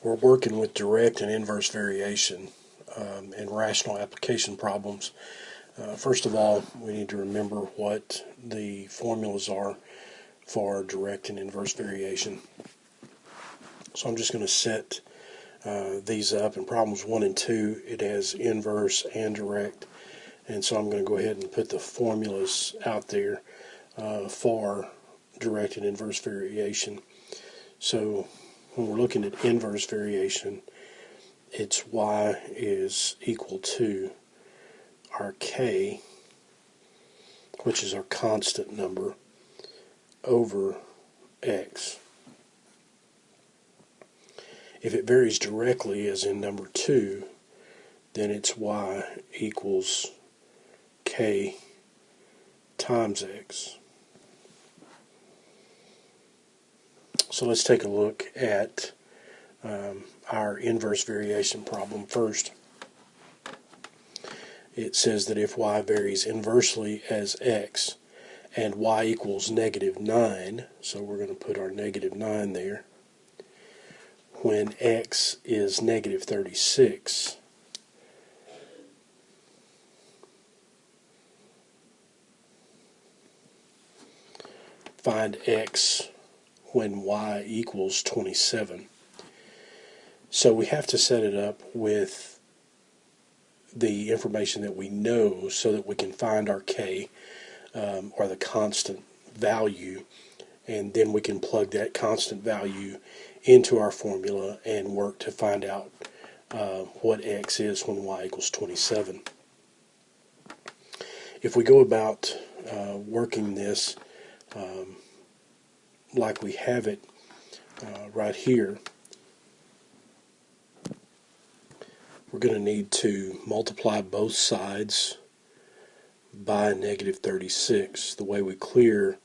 We're working with direct and inverse variation and rational application problems. First of all, we need to remember what the formulas are for direct and inverse variation. So I'm just going to set these up. In problems 1 and 2, it has inverse and direct. And so I'm going to go ahead and put the formulas out there for direct and inverse variation. So when we're looking at inverse variation, it's y is equal to our k, which is our constant number, over x. If it varies directly, as in number 2, then it's y equals k times x. So let's take a look at our inverse variation problem first. It says that if y varies inversely as x and y equals -9, so we're going to put our -9 there, when x is -36, find x when y equals 27. So we have to set it up with the information that we know so that we can find our k, or the constant value, and then we can plug that constant value into our formula and work to find out what x is when y equals 27. If we go about working this like we have it right here, we're going to need to multiply both sides by -36. The way we clear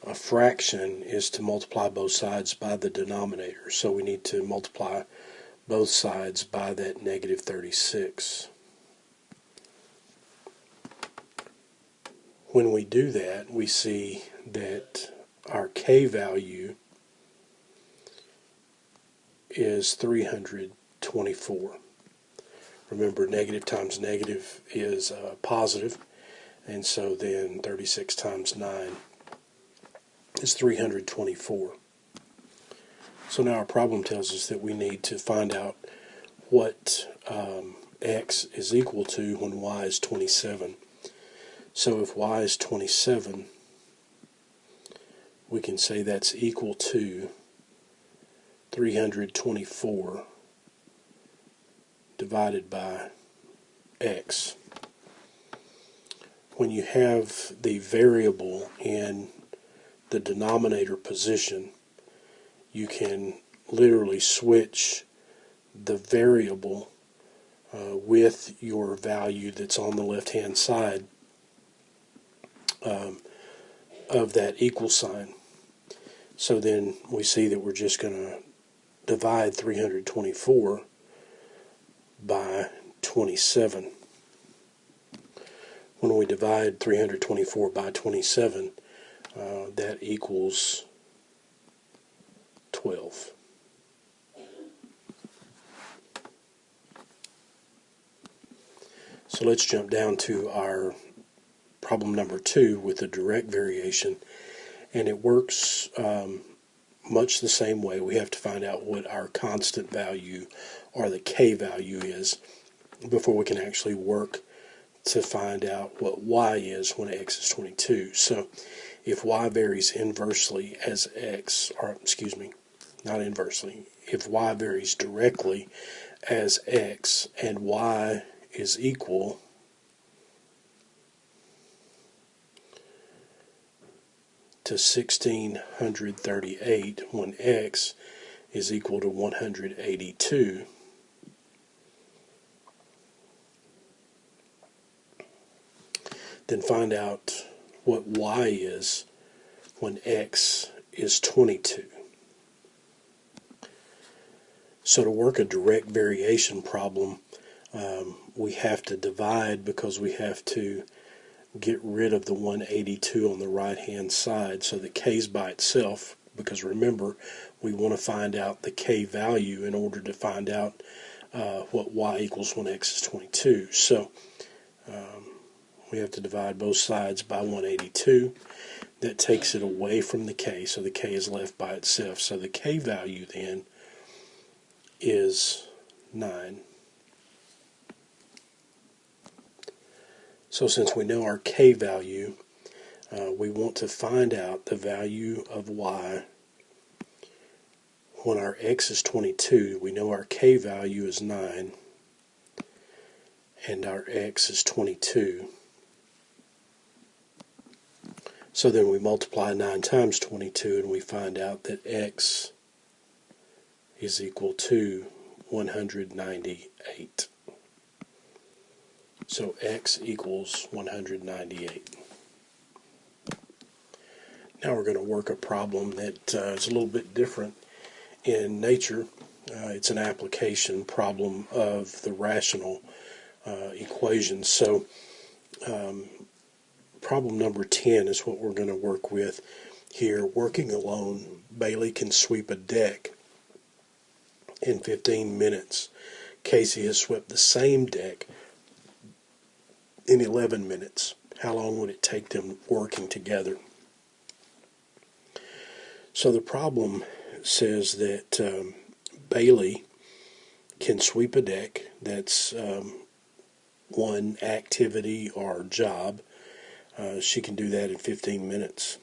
a fraction is to multiply both sides by the denominator. So we need to multiply both sides by that -36. When we do that, we see that our k value is 324. Remember, negative times negative is positive, and so then 36 times 9 is 324. So now our problem tells us that we need to find out what x is equal to when y is 27. So if y is 27, we can say that's equal to 324 divided by x. When you have the variable in the denominator position, you can literally switch the variable with your value that's on the left-hand side of that equal sign. So then we see that we're just going to divide 324 by 27. When we divide 324 by 27, that equals 12. So let's jump down to our problem number 2 with the direct variation, and it works much the same way. We have to find out what our constant value, or the k value, is before we can actually work to find out what y is when x is 22. So if y varies inversely as x, or excuse me, not inversely, if y varies directly as x and y is equal to 1638 when x is equal to 182, then find out what y is when x is 22. So to work a direct variation problem, we have to divide, because we have to get rid of the 182 on the right hand side, so that k's by itself because remember, we want to find out the k value in order to find out what y equals when x is 22. So we have to divide both sides by 182. That takes it away from the k, so the k is left by itself. So the k value then is 9. So since we know our k value, we want to find out the value of y when our x is 22. We know our k value is 9 and our x is 22. So then we multiply 9 times 22 and we find out that x is equal to 198. So x equals 198. Now we're going to work a problem that is a little bit different in nature. It's an application problem of the rational equation. So problem number 10 is what we're going to work with here. Working alone, Bailey can sweep a deck in 15 minutes. Casey has swept the same deck in 11 minutes. How long would it take them working together? So the problem says that Bailey can sweep a deck. That's one activity or job. She can do that in 15 minutes.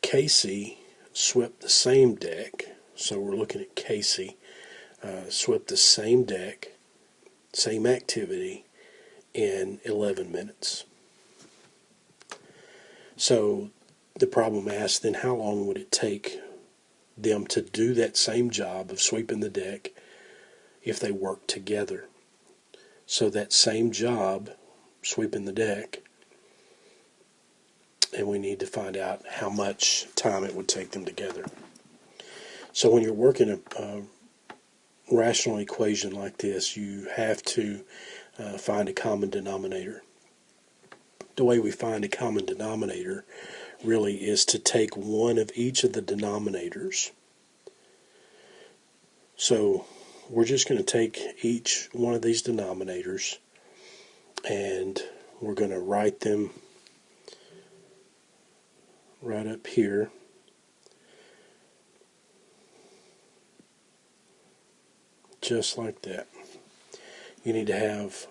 Casey swept the same deck. So we're looking at Casey swept the same deck, same activity, in 11 minutes. So the problem asks, then how long would it take them to do that same job of sweeping the deck if they worked together? So that same job, sweeping the deck, and we need to find out how much time it would take them together. So when you're working a rational equation like this, you have to find a common denominator. The way we find a common denominator really is to take one of each of the denominators. So we're just going to take each one of these denominators and we're going to write them right up here. Just like that. You need to have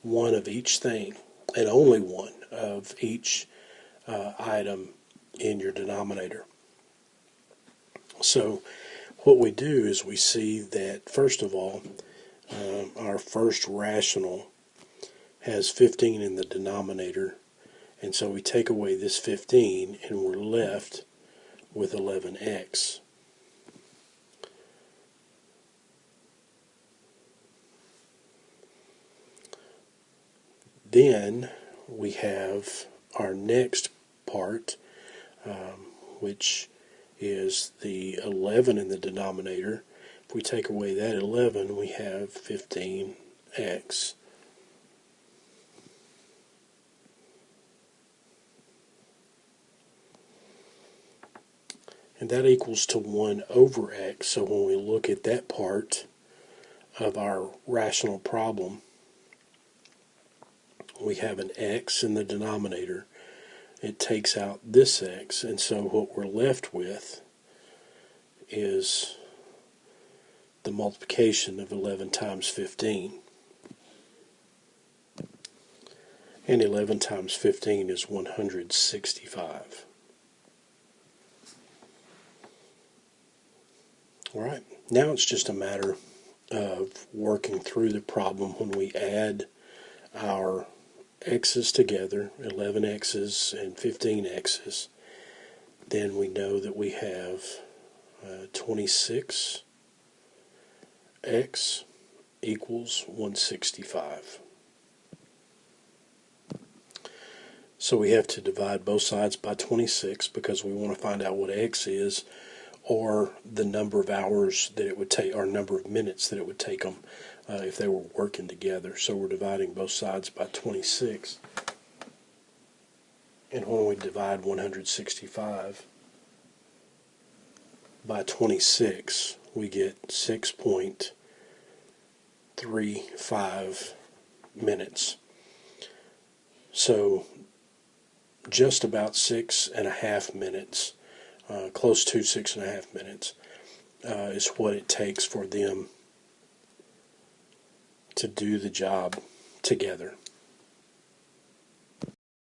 one of each thing and only one of each item in your denominator. So what we do is we see that first of all our first rational has 15 in the denominator, and so we take away this 15 and we're left with 11x. Then we have our next part, which is the 11 in the denominator. If we take away that 11, we have 15x. And that equals to 1 over x. So when we look at that part of our rational problem, we have an x in the denominator. It takes out this x, and so what we're left with is the multiplication of 11 times 15. And 11 times 15 is 165. Alright, now it's just a matter of working through the problem. When we add our x's together, 11 x's and 15 x's, then we know that we have 26x equals 165. So we have to divide both sides by 26 because we want to find out what x is, or the number of hours that it would take, or number of minutes that it would take them if they were working together. So we're dividing both sides by 26. And when we divide 165 by 26, we get 6.35 minutes. So just about 6.5 minutes, close to 6.5 minutes, is what it takes for them to do the job together.